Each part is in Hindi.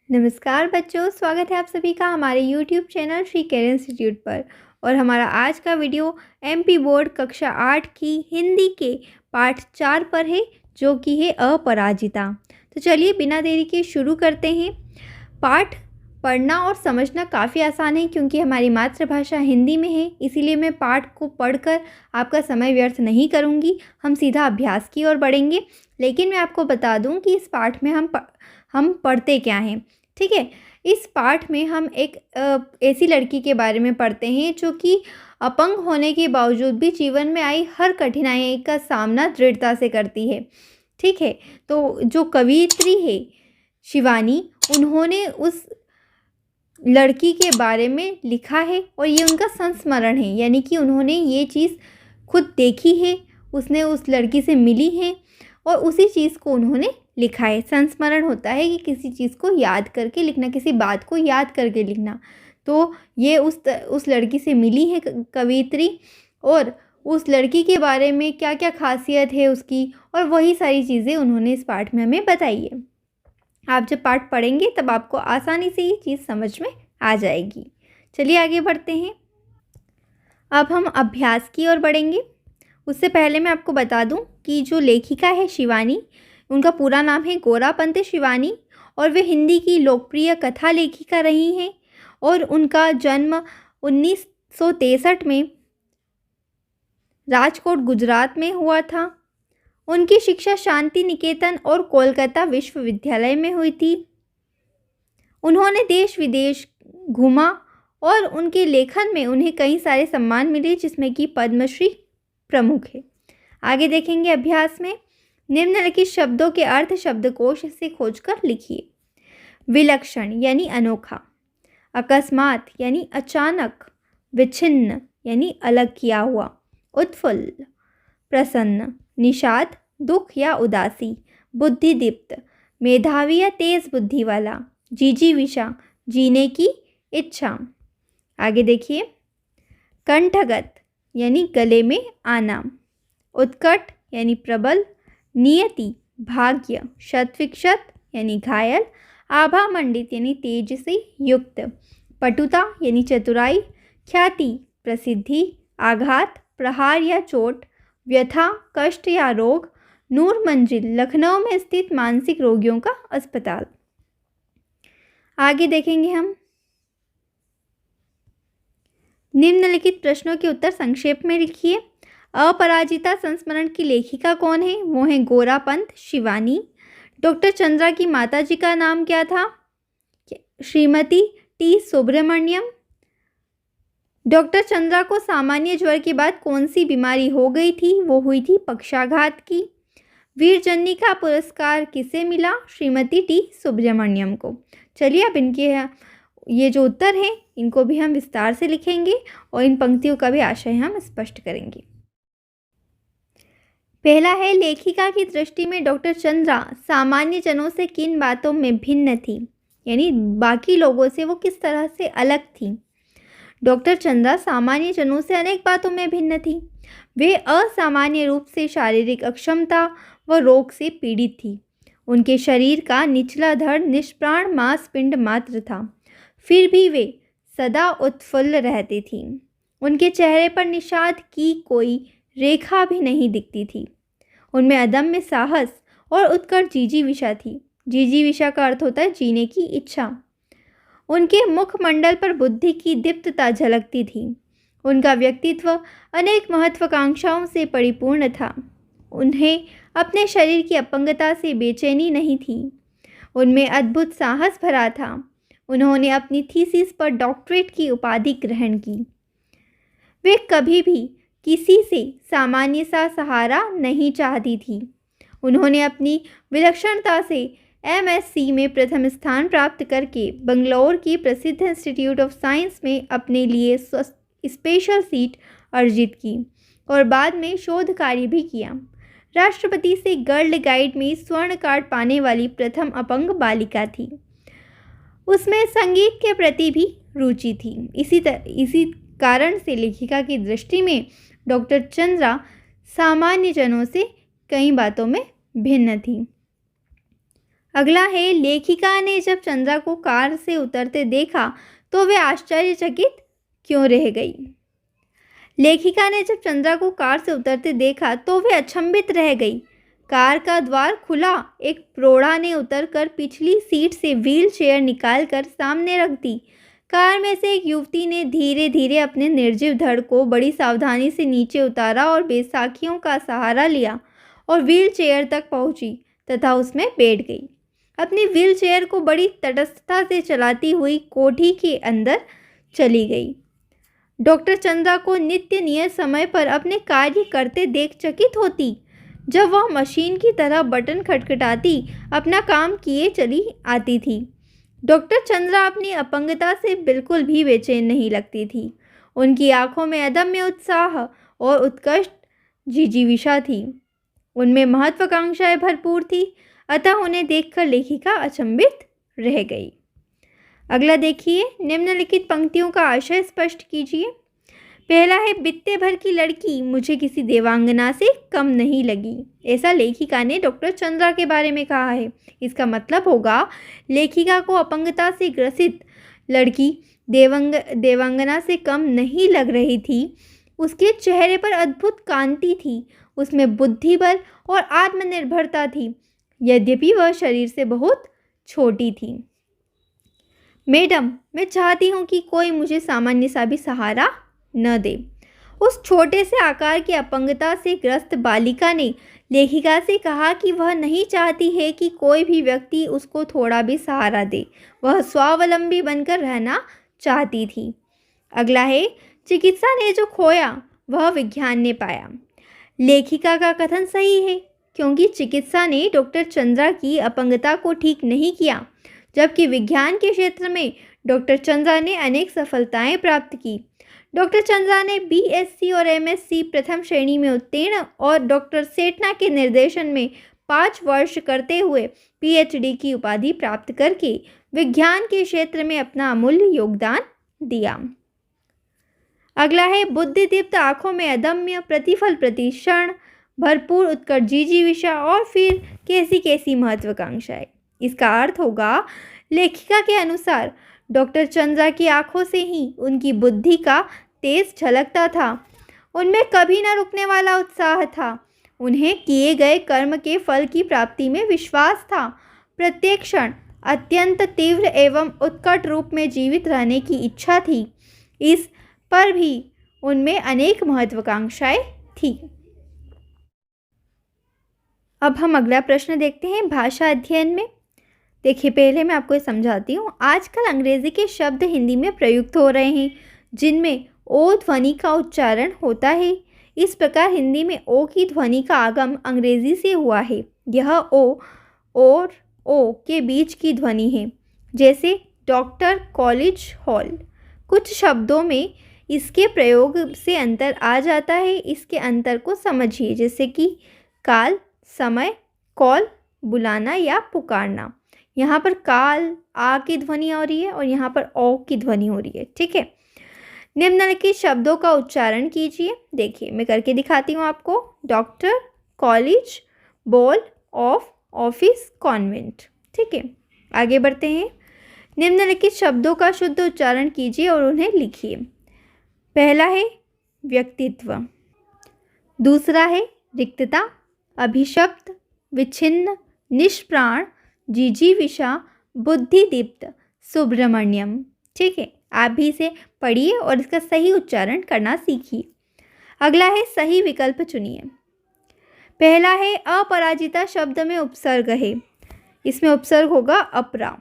नमस्कार बच्चों, स्वागत है आप सभी का हमारे YouTube channel Shri care institute पर। और हमारा आज का वीडियो MP बोर्ड कक्षा 8 की हिंदी के पाठ 4 पर है, जो कि है अपराजिता। तो चलिए बिना देरी के शुरू करते हैं। पाठ पढ़ना और समझना काफ़ी आसान है क्योंकि हमारी मातृभाषा हिंदी में है, इसीलिए मैं पाठ को पढ़कर आपका समय व्यर्थ नहीं करूँगी। हम सीधा अभ्यास की ओर बढ़ेंगे। लेकिन मैं आपको बता दूँ कि इस पाठ में हम पढ़ते क्या हैं। ठीक है, इस पाठ में हम एक ऐसी लड़की के बारे में पढ़ते हैं जो कि अपंग होने के बावजूद भी जीवन में आई हर कठिनाई का सामना दृढ़ता से करती है। ठीक है, तो जो कवियत्री है शिवानी, उन्होंने उस लड़की के बारे में लिखा है और ये उनका संस्मरण है, यानी कि उन्होंने ये चीज़ खुद देखी है, उसने उस लड़की से मिली है और उसी चीज़ को उन्होंने लिखा है। संस्मरण होता है कि किसी चीज़ को याद करके लिखना, किसी बात को याद करके लिखना। तो ये उस लड़की से मिली है कवियत्री, और उस लड़की के बारे में क्या क्या खासियत है उसकी, और वही सारी चीज़ें उन्होंने इस पाठ में हमें बताई है। आप जब पाठ पढ़ेंगे तब आपको आसानी से ये चीज़ समझ में आ जाएगी। चलिए आगे बढ़ते हैं। अब हम अभ्यास की ओर बढ़ेंगे। उससे पहले मैं आपको बता दूं कि जो लेखिका है शिवानी, उनका पूरा नाम है गोरापंत शिवानी, और वे हिंदी की लोकप्रिय कथा लेखिका रही हैं। और उनका जन्म 1963 में राजकोट गुजरात में हुआ था। उनकी शिक्षा शांति निकेतन और कोलकाता विश्वविद्यालय में हुई थी। उन्होंने देश विदेश घूमा और उनके लेखन में उन्हें कई सारे सम्मान मिले, जिसमें कि पद्मश्री प्रमुख है। आगे देखेंगे अभ्यास में। निम्नलिखित शब्दों के अर्थ शब्दकोश से खोजकर लिखिए। विलक्षण यानी अनोखा, अकस्मात यानी अचानक, विच्छिन्न यानी अलग किया हुआ, उत्फुल्ल, प्रसन्न, निषाद दुख या उदासी, बुद्धिदीप्त मेधावी या तेज बुद्धि वाला, जिजीविषा जीने की इच्छा। आगे देखिए। कंठगत यानी गले में आना, उत्कट यानी प्रबल, नियति भाग्य, शतविक्षत यानी घायल, आभा मंडित यानी तेज से युक्त, पटुता यानी चतुराई, ख्याति प्रसिद्धि, आघात प्रहार या चोट, व्यथा कष्ट या रोग, नूर मंजिल लखनऊ में स्थित मानसिक रोगियों का अस्पताल। आगे देखेंगे हम। निम्नलिखित प्रश्नों के उत्तर संक्षेप में लिखिए। अपराजिता संस्मरण की लेखिका कौन है? वो है गोरापंत शिवानी। डॉक्टर चंद्रा की माताजी का नाम क्या था? श्रीमती टी सुब्रमण्यम। डॉक्टर चंद्रा को सामान्य ज्वर के बाद कौन सी बीमारी हो गई थी? वो हुई थी पक्षाघात की। वीरजन्नी का पुरस्कार किसे मिला? श्रीमती टी सुब्रमण्यम को। चलिए अब इनके ये जो उत्तर हैं इनको भी हम विस्तार से लिखेंगे और इन पंक्तियों का भी आशय हम स्पष्ट करेंगे। पहला है, लेखिका की दृष्टि में डॉक्टर चंद्रा सामान्य जनों से किन बातों में भिन्न थी, यानी बाकी लोगों से वो किस तरह से अलग थी। डॉक्टर चंद्रा सामान्य जनों से अनेक बातों में भिन्न थी। वे असामान्य रूप से शारीरिक अक्षमता व रोग से पीड़ित थी। उनके शरीर का निचला धड़ निष्प्राण मांसपिंड मात्र था, फिर भी वे सदा उत्फुल्ल रहती थी। उनके चेहरे पर निषाद की कोई रेखा भी नहीं दिखती थी। उनमें अदम्य साहस और उत्कट जिजीविषा थी। जिजीविषा का अर्थ होता है जीने की इच्छा। उनके मुखमंडल पर बुद्धि की दीप्तता झलकती थी। उनका व्यक्तित्व अनेक महत्वाकांक्षाओं से परिपूर्ण था। उन्हें अपने शरीर की अपंगता से बेचैनी नहीं थी। उनमें अद्भुत साहस भरा था। उन्होंने अपनी थीसिस पर डॉक्टरेट की उपाधि ग्रहण की। वे कभी भी किसी से सामान्य सा सहारा नहीं चाहती थी। उन्होंने अपनी विलक्षणता से MSc में प्रथम स्थान प्राप्त करके बंगलौर की प्रसिद्ध इंस्टीट्यूट ऑफ साइंस में अपने लिए स्पेशल सीट अर्जित की और बाद में शोध कार्य भी किया। राष्ट्रपति से गर्ल गाइड में स्वर्ण कार्ड पाने वाली प्रथम अपंग बालिका थी। उसमें संगीत के प्रति भी रुचि थी। इसी कारण से लेखिका की दृष्टि में डॉक्टर चंद्रा सामान्य जनों से कई बातों में भिन्न थी। अगला है, लेखिका ने जब चंद्रा को कार से उतरते देखा तो वे आश्चर्यचकित क्यों रह गई। लेखिका ने जब चंद्रा को कार से उतरते देखा तो वे अचंभित रह गई। कार का द्वार खुला, एक प्रौढ़ा ने उतरकर पिछली सीट से व्हील चेयर निकालकर सामने रख दी। कार में से एक युवती ने धीरे धीरे अपने निर्जीव धड़ को बड़ी सावधानी से नीचे उतारा और बैसाखियों का सहारा लिया और व्हील चेयर तक पहुंची तथा उसमें बैठ गई। अपनी व्हील चेयर को बड़ी तटस्थता से चलाती हुई कोठी के अंदर चली गई। डॉक्टर चंद्रा को नित्य नियत समय पर अपने कार्य करते देख चकित होती। जब वह मशीन की तरह बटन खटखटाती अपना काम किए चली आती थी। डॉक्टर चंद्रा अपनी अपंगता से बिल्कुल भी बेचैन नहीं लगती थी। उनकी आंखों में अदम्य उत्साह और उत्कृष्ट जिजीविषा थी। उनमें महत्वाकांक्षाएं भरपूर थी, अतः उन्हें देखकर लेखिका अचंभित रह गई। अगला देखिए, निम्नलिखित पंक्तियों का आशय स्पष्ट कीजिए। पहला है, बित्ते भर की लड़की मुझे किसी देवांगना से कम नहीं लगी। ऐसा लेखिका ने डॉक्टर चंद्रा के बारे में कहा है। इसका मतलब होगा लेखिका को अपंगता से ग्रसित लड़की देवांगना से कम नहीं लग रही थी। उसके चेहरे पर अद्भुत कांति थी, उसमें बुद्धि बल और आत्मनिर्भरता थी, यद्यपि वह शरीर से बहुत छोटी थी। मैडम, मैं चाहती हूँ कि कोई मुझे सामान्य सा भी सहारा न दे। उस छोटे से आकार की अपंगता से ग्रस्त बालिका ने लेखिका से कहा कि वह नहीं चाहती है कि कोई भी व्यक्ति उसको थोड़ा भी सहारा दे। वह स्वावलंबी बनकर रहना चाहती थी। अगला है, चिकित्सा ने जो खोया वह विज्ञान ने पाया। लेखिका का कथन सही है, क्योंकि चिकित्सा ने डॉक्टर चंद्रा की अपंगता को ठीक नहीं किया, जबकि विज्ञान के क्षेत्र में डॉक्टर चंद्रा ने अनेक सफलताएं प्राप्त की। डॉक्टर चंद्रा ने बीएससी और एमएससी प्रथम श्रेणी में उत्तीर्ण और डॉक्टर सेठना के निर्देशन में 5 वर्ष करते हुए पीएचडी की उपाधि प्राप्त करके विज्ञान के क्षेत्र में अपना अमूल्य योगदान दिया। अगला है, बुद्धिदीप्त आँखों में अदम्य प्रतिफल प्रतिक्षण भरपूर उत्कट जिजीविषा और फिर कैसी कैसी महत्वाकांक्षाएं। इसका अर्थ होगा, लेखिका के अनुसार डॉक्टर चंद्रा की आंखों से ही उनकी बुद्धि का तेज झलकता था। उनमें कभी न रुकने वाला उत्साह था। उन्हें किए गए कर्म के फल की प्राप्ति में विश्वास था। प्रत्येक क्षण अत्यंत तीव्र एवं उत्कट रूप में जीवित रहने की इच्छा थी। इस पर भी उनमें अनेक महत्वाकांक्षाएं थी। अब हम अगला प्रश्न देखते हैं भाषा अध्ययन में। देखिए, पहले मैं आपको ये समझाती हूँ। आजकल अंग्रेज़ी के शब्द हिंदी में प्रयुक्त हो रहे हैं जिनमें ओ ध्वनि का उच्चारण होता है। इस प्रकार हिंदी में ओ की ध्वनि का आगम अंग्रेज़ी से हुआ है। यह ओ और ओ के बीच की ध्वनि है, जैसे डॉक्टर, कॉलेज, हॉल। कुछ शब्दों में इसके प्रयोग से अंतर आ जाता है। इसके अंतर को समझिए, जैसे कि काल, समय, कॉल, बुलाना या पुकारना। यहाँ पर काल आ की ध्वनि हो रही है और यहाँ पर ओ की ध्वनि हो रही है। ठीक है, निम्नलिखित शब्दों का उच्चारण कीजिए। देखिए, मैं करके दिखाती हूँ आपको। Doctor, college, ball, of, office, convent. ठीक है, आगे बढ़ते हैं। निम्नलिखित शब्दों का शुद्ध उच्चारण कीजिए और उन्हें लिखिए। पहला है व्यक्तित्व, दूसरा है रिक्तता, अभिशप्त, विच्छिन्न, निष्प्राण, जिजीविषा, बुद्धिदीप्त, सुब्रमण्यम। ठीक है, आप भी इसे पढ़िए और इसका सही उच्चारण करना सीखिए। अगला है सही विकल्प चुनिए। पहला है अपराजिता शब्द में उपसर्ग है, इसमें उपसर्ग होगा अपरा।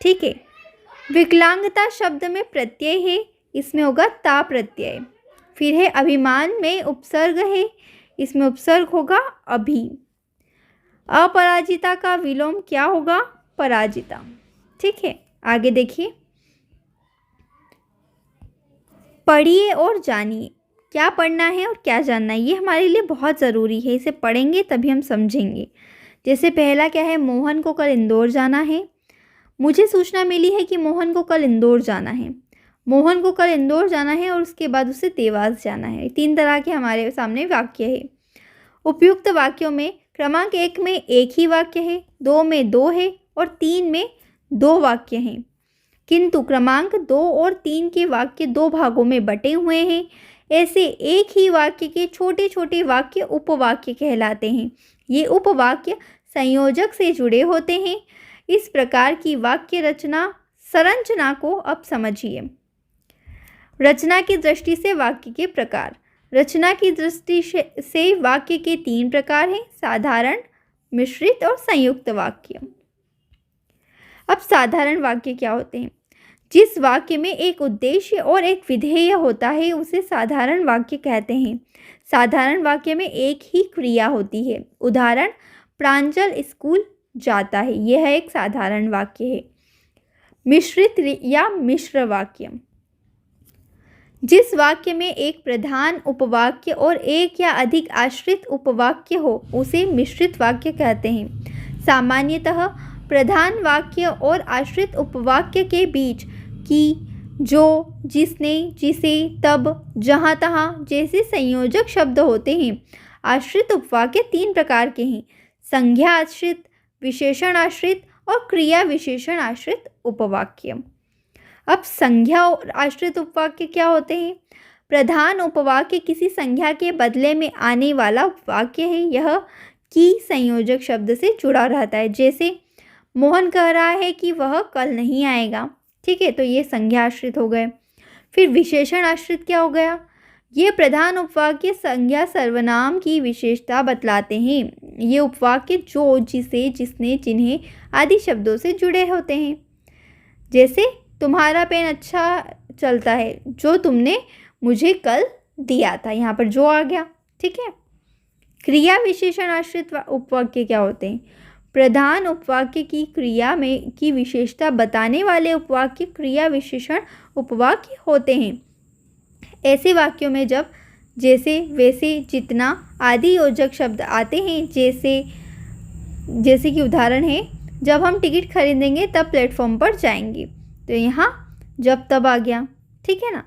ठीक है, विकलांगता शब्द में प्रत्यय है, इसमें होगा ता प्रत्यय। फिर है अभिमान में उपसर्ग है, इसमें उपसर्ग होगा अभी। अपराजिता का विलोम क्या होगा? पराजिता। ठीक है, आगे देखिए। पढ़िए और जानिए। क्या पढ़ना है और क्या जानना है, ये हमारे लिए बहुत ज़रूरी है। इसे पढ़ेंगे तभी हम समझेंगे। जैसे पहला क्या है, मोहन को कल इंदौर जाना है। मुझे सूचना मिली है कि मोहन को कल इंदौर जाना है। मोहन को कल इंदौर जाना है और उसके बाद उसे देवास जाना है। 3 तरह के हमारे सामने वाक्य है। उपयुक्त वाक्यों में क्रमांक 1 में एक ही वाक्य है, 2 में 2 है और 3 में 2 वाक्य हैं। किंतु क्रमांक 2 और 3 के वाक्य 2 भागों में बटे हुए हैं। ऐसे एक ही वाक्य के छोटे छोटे वाक्य उपवाक्य कहलाते हैं। ये उपवाक्य संयोजक से जुड़े होते हैं। इस प्रकार की वाक्य रचना संरचना को अब समझिए। रचना की दृष्टि से वाक्य के प्रकार। रचना की दृष्टि से वाक्य के 3 प्रकार हैं: साधारण, मिश्रित और संयुक्त वाक्य। अब साधारण वाक्य क्या होते हैं? जिस वाक्य में एक उद्देश्य और एक विधेय होता है उसे साधारण वाक्य कहते हैं। साधारण वाक्य में एक ही क्रिया होती है। उदाहरण, प्रांजल स्कूल जाता है, यह एक साधारण वाक्य है। मिश्रित या मिश्र वाक्य। जिस वाक्य में एक प्रधान उपवाक्य और एक या अधिक आश्रित उपवाक्य हो उसे मिश्रित वाक्य कहते हैं। सामान्यतः प्रधान वाक्य और आश्रित उपवाक्य के बीच की, जो, जिसने, जिसे, तब, जहाँ तहाँ जैसे संयोजक शब्द होते हैं। आश्रित उपवाक्य 3 प्रकार के हैं: संज्ञा आश्रित, विशेषण आश्रित और क्रिया विशेषण आश्रित उपवाक्य। अब संज्ञा और आश्रित उपवाक्य क्या होते हैं? प्रधान उपवाक्य किसी संज्ञा के बदले में आने वाला उपवाक्य है। यह की संयोजक शब्द से जुड़ा रहता है। जैसे मोहन कह रहा है कि वह कल नहीं आएगा। ठीक है, तो ये संज्ञा आश्रित हो गए। फिर विशेषण आश्रित क्या हो गया? ये प्रधान उपवाक्य संज्ञा सर्वनाम की विशेषता बतलाते हैं। ये उपवाक्य जो, जिसे, जिसने, जिन्हें आदि शब्दों से जुड़े होते हैं। जैसे तुम्हारा पेन अच्छा चलता है, जो तुमने मुझे कल दिया था, यहाँ पर जो आ गया। ठीक है। क्रिया विशेषण आश्रित उपवाक्य क्या होते हैं? प्रधान उपवाक्य की क्रिया में की विशेषता बताने वाले उपवाक्य क्रिया विशेषण उपवाक्य होते हैं। ऐसे वाक्यों में जब, जैसे, वैसे, जितना आदि योजक शब्द आते हैं। जैसे कि उदाहरण है, जब हम टिकट खरीदेंगे तब प्लेटफॉर्म पर जाएंगे, तो यहाँ जब तब आ गया। ठीक है ना।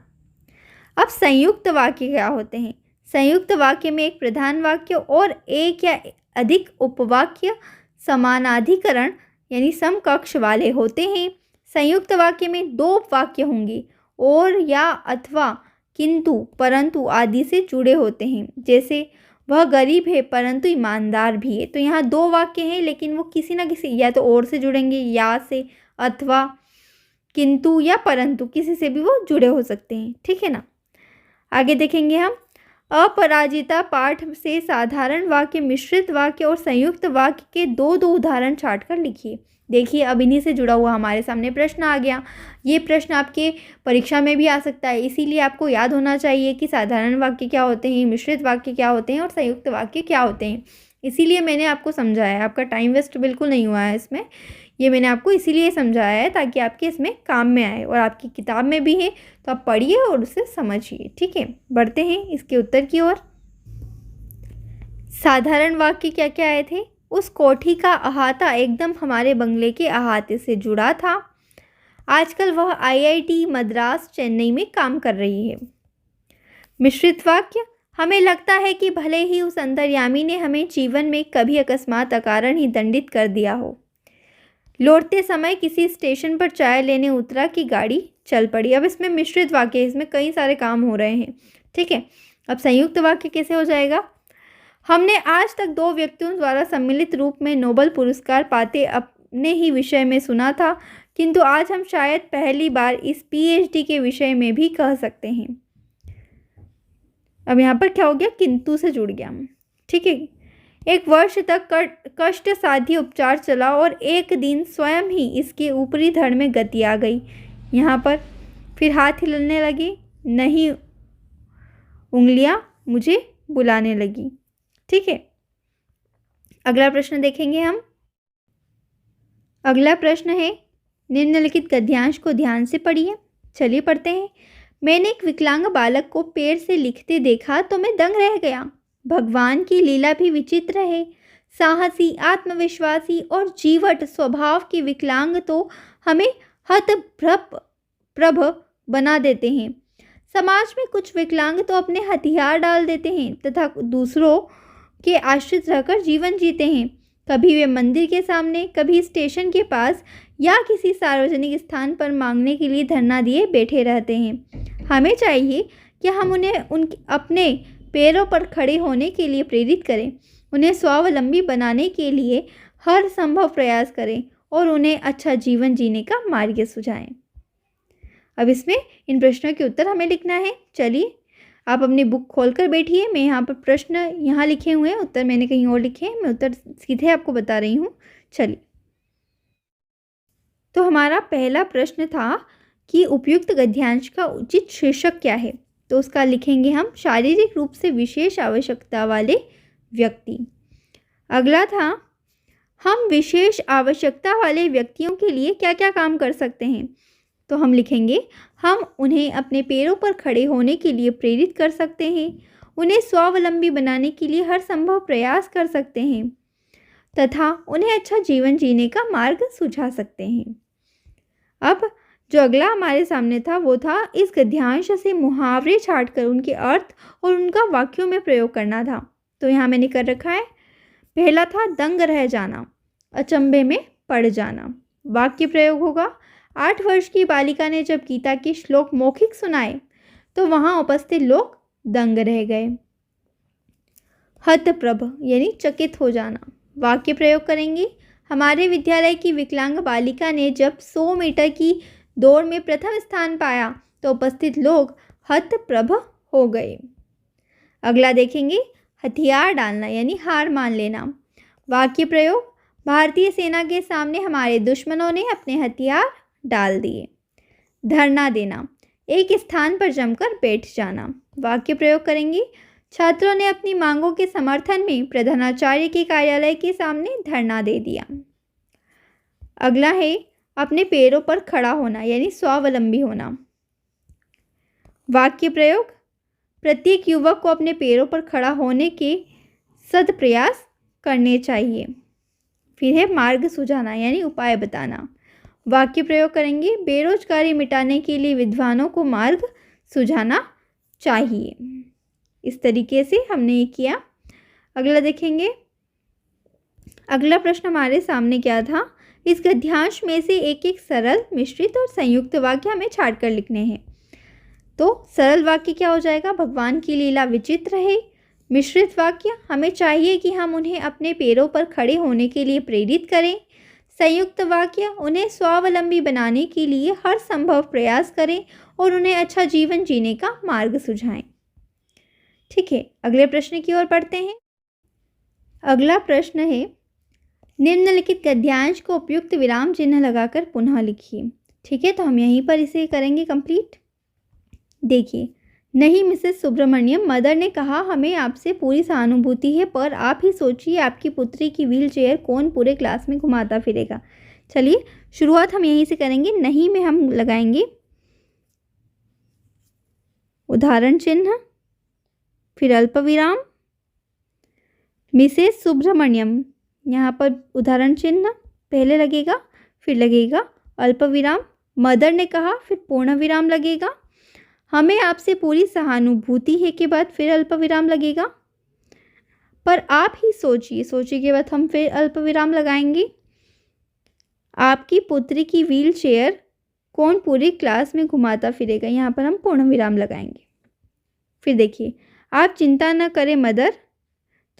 अब संयुक्त वाक्य क्या होते हैं? संयुक्त वाक्य में एक प्रधान वाक्य और एक या अधिक उपवाक्य समानाधिकरण यानी समकक्ष वाले होते हैं। संयुक्त वाक्य में 2 वाक्य होंगे और या अथवा, किंतु, परंतु आदि से जुड़े होते हैं। जैसे वह गरीब है परंतु ईमानदार भी है। तो यहाँ 2 वाक्य हैं लेकिन वो किसी ना किसी या तो और से जुड़ेंगे, या से, अथवा, किंतु या परंतु, किसी से भी वो जुड़े हो सकते हैं। ठीक है ना। आगे देखेंगे हम। अपराजिता पाठ से साधारण वाक्य, मिश्रित वाक्य और संयुक्त वाक्य के 2 उदाहरण छाट कर लिखिए। देखिए, अब इन्हीं से जुड़ा हुआ हमारे सामने प्रश्न आ गया। ये प्रश्न आपके परीक्षा में भी आ सकता है, इसीलिए आपको याद होना चाहिए कि साधारण वाक्य क्या होते हैं, मिश्रित वाक्य क्या होते हैं और संयुक्त वाक्य क्या होते हैं। इसीलिए मैंने आपको समझाया है। आपका टाइम वेस्ट बिल्कुल नहीं हुआ है इसमें। ये मैंने आपको इसीलिए समझाया है ताकि आपके इसमें काम में आए, और आपकी किताब में भी है तो आप पढ़िए और उसे समझिए। ठीक है, बढ़ते हैं इसके उत्तर की ओर। साधारण वाक्य क्या क्या आए थे? उस कोठी का अहाता एकदम हमारे बंगले के अहाते से जुड़ा था। आजकल वह IIT मद्रास चेन्नई में काम कर रही है। मिश्रित वाक्य, हमें लगता है कि भले ही उस अंतर्यामी ने हमें जीवन में कभी अकस्मात अकारण ही दंडित कर दिया हो। लौटते समय किसी स्टेशन पर चाय लेने उतरा कि गाड़ी चल पड़ी। अब इसमें मिश्रित वाक्य, इसमें कई सारे काम हो रहे हैं। ठीक है। अब संयुक्त वाक्य कैसे हो जाएगा? हमने आज तक 2 व्यक्तियों द्वारा सम्मिलित रूप में नोबेल पुरस्कार पाते अपने ही विषय में सुना था, किंतु आज हम शायद पहली बार इस PhD के विषय में भी कह सकते हैं। अब यहाँ पर क्या हो गया? किंतु से जुड़ गया। ठीक है। 1 वर्ष तक कष्ट साध्य उपचार चला और एक दिन स्वयं ही इसके ऊपरी धड़ में गति आ गई। यहाँ पर फिर हाथ हिलने लगे, नहीं उंगलियां मुझे बुलाने लगी। ठीक है। अगला प्रश्न देखेंगे हम। अगला प्रश्न है, निम्नलिखित गद्यांश को ध्यान से पढ़िए। चलिए पढ़ते हैं। मैंने एक विकलांग बालक को पेड़ से लिखते देखा तो मैं दंग रह गया। भगवान की लीला भी विचित्र है। साहसी, आत्मविश्वासी और जीवट स्वभाव के विकलांग तो हमें हतप्रभ बना देते हैं। समाज में कुछ विकलांग तो अपने हथियार डाल देते हैं तथा दूसरों के आश्रित रहकर जीवन जीते हैं। कभी वे मंदिर के सामने, कभी स्टेशन के पास या किसी सार्वजनिक स्थान पर मांगने के लिए धरना दिए बैठे रहते हैं। हमें चाहिए कि हम उन्हें अपने पैरों पर खड़े होने के लिए प्रेरित करें, उन्हें स्वावलंबी बनाने के लिए हर संभव प्रयास करें और उन्हें अच्छा जीवन जीने का मार्ग सुझाएं। अब इसमें इन प्रश्नों के उत्तर हमें लिखना है। चलिए आप अपनी बुक खोलकर बैठिए। मैं यहाँ पर प्रश्न यहाँ लिखे हुए हैं, उत्तर मैंने कहीं और लिखे हैं। मैं उत्तर सीधे आपको बता रही हूँ। चलिए, तो हमारा पहला प्रश्न था कि उपयुक्त गद्यांश का उचित शीर्षक क्या है। तो उसका लिखेंगे हम शारीरिक रूप से विशेष आवश्यकता वाले व्यक्ति। अगला था हम विशेष आवश्यकता वाले व्यक्तियों के लिए क्या क्या काम कर सकते हैं। तो हम लिखेंगे हम उन्हें अपने पैरों पर खड़े होने के लिए प्रेरित कर सकते हैं, उन्हें स्वावलंबी बनाने के लिए हर संभव प्रयास कर सकते हैं तथा उन्हें अच्छा जीवन जीने का मार्ग सुझा सकते हैं। अब जो अगला हमारे सामने था वो था इस गद्यांश से मुहावरे छांटकर उनके अर्थ और उनका वाक्यों में प्रयोग करना था। तो यहाँ मैंने कर रखा है। पहला था दंग रह जाना, अचंभे में पड़ जाना। वाक्य प्रयोग होगा 8 वर्ष की बालिका ने जब गीता के श्लोक मौखिक सुनाए तो वहाँ उपस्थित लोग दंग रह गए। हतप्रभ यानी चकित हो जाना। वाक्य प्रयोग करेंगे हमारे विद्यालय की विकलांग बालिका ने जब 100 मीटर की दौड़ में प्रथम स्थान पाया तो उपस्थित लोग हतप्रभ हो गए। अगला देखेंगे हथियार डालना यानी हार मान लेना। वाक्य प्रयोग भारतीय सेना के सामने हमारे दुश्मनों ने अपने हथियार डाल दिए। धरना देना एक स्थान पर जमकर बैठ जाना। वाक्य प्रयोग करेंगे छात्रों ने अपनी मांगों के समर्थन में प्रधानाचार्य के कार्यालय के सामने धरना दे दिया। अगला है अपने पैरों पर खड़ा होना यानी स्वावलंबी होना। वाक्य प्रयोग प्रत्येक युवक को अपने पैरों पर खड़ा होने के सद प्रयास करने चाहिए। फिर है मार्ग सुझाना यानी उपाय बताना। वाक्य प्रयोग करेंगे बेरोजगारी मिटाने के लिए विद्वानों को मार्ग सुझाना चाहिए। इस तरीके से हमने ये किया। अगला देखेंगे, अगला प्रश्न हमारे सामने क्या था। इस गद्यांश में से एक एक सरल, मिश्रित और संयुक्त वाक्य हमें छाट कर लिखने हैं। तो सरल वाक्य क्या हो जाएगा, भगवान की लीला विचित्र है। मिश्रित वाक्य हमें चाहिए कि हम उन्हें अपने पैरों पर खड़े होने के लिए प्रेरित करें। संयुक्त वाक्य उन्हें स्वावलंबी बनाने के लिए हर संभव प्रयास करें और उन्हें अच्छा जीवन जीने का मार्ग सुझाएं। ठीक है, अगले प्रश्न की ओर पढ़ते हैं। अगला प्रश्न है निम्नलिखित गद्यांश को उपयुक्त विराम चिन्ह लगाकर पुनः लिखिए। ठीक है, तो हम यहीं पर इसे करेंगे कंप्लीट। देखिए, नहीं मिसेस सुब्रमण्यम, मदर ने कहा हमें आपसे पूरी सहानुभूति है, पर आप ही सोचिए आपकी पुत्री की व्हील चेयर कौन पूरे क्लास में घुमाता फिरेगा। चलिए शुरुआत हम यहीं से करेंगे। नहीं में हम लगाएंगे उदाहरण चिन्ह, फिर अल्प विराम, मिसेस सुब्रमण्यम, यहाँ पर उदाहरण चिन्ह पहले लगेगा, फिर लगेगा अल्प विराम, मदर ने कहा, फिर पूर्ण विराम लगेगा, हमें आपसे पूरी सहानुभूति है के बाद फिर अल्प विराम लगेगा, पर आप ही सोचिए, सोचिए के बाद हम फिर अल्प विराम लगाएंगे, आपकी पुत्री की व्हील चेयर कौन पूरी क्लास में घुमाता फिरेगा, यहाँ पर हम पूर्ण विराम लगाएंगे। फिर देखिए, आप चिंता न करें मदर,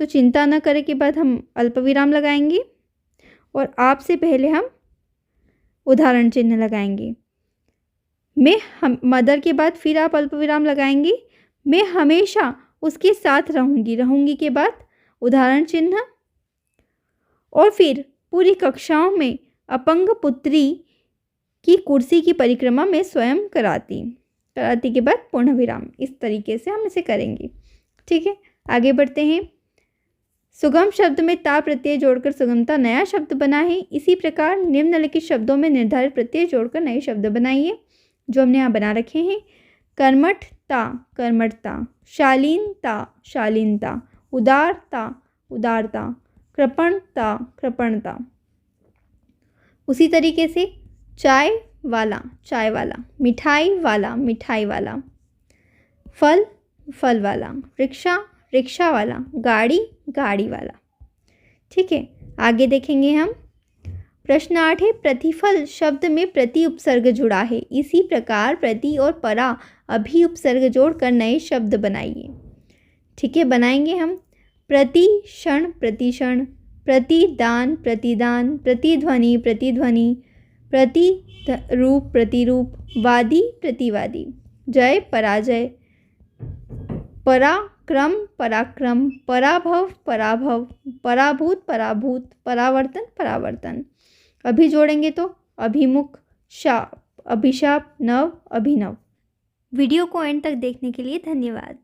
तो चिंता न करें के बाद हम अल्प विराम लगाएंगे और आपसे पहले हम उदाहरण चिन्ह लगाएंगे। हम मदर के बाद फिर आप अल्प विराम लगाएंगे। मैं हमेशा उसके साथ रहूँगी, रहूँगी के बाद उदाहरण चिन्ह, और फिर पूरी कक्षाओं में अपंग पुत्री की कुर्सी की परिक्रमा में स्वयं कराती के बाद पूर्ण विराम। इस तरीके से हम इसे करेंगे। ठीक है, आगे बढ़ते हैं। सुगम शब्द में ता प्रत्यय जोड़कर सुगमता नया शब्द बना है। इसी प्रकार निम्नलिखित शब्दों में निर्धारित प्रत्यय जोड़कर नए शब्द बनाइए जो हमने यहाँ बना रखे हैं। कर्मठता, कर्मठता, शालीनता, शालीनता, उदारता, उदारता, कृपणता, कृपणता। उसी तरीके से चाय वाला, चाय वाला, मिठाई वाला, मिठाई वाला, फल, फल वाला, रिक्शा, रिक्शा वाला, गाड़ी गाड़ी वाला। ठीक है, आगे देखेंगे हम। प्रश्न 8 है, प्रतिफल शब्द में प्रति उपसर्ग जुड़ा है, इसी प्रकार प्रति और परा अभी उपसर्ग जोड़कर नए शब्द बनाइए। ठीक है, बनाएंगे हम। प्रतिक्षण प्रतिक्षण, प्रतिदान प्रतिदान, प्रतिध्वनि प्रतिध्वनि, प्रतिरूप प्रतिरूप, वादी प्रतिवादी, जय पराजय, पराक्रम पराक्रम, पराभव पराभव, पराभूत पराभूत, परावर्तन परावर्तन। अभी जोड़ेंगे तो अभिमुख, शाप, अभिशाप, नव, अभिनव। वीडियो को एंड तक देखने के लिए धन्यवाद।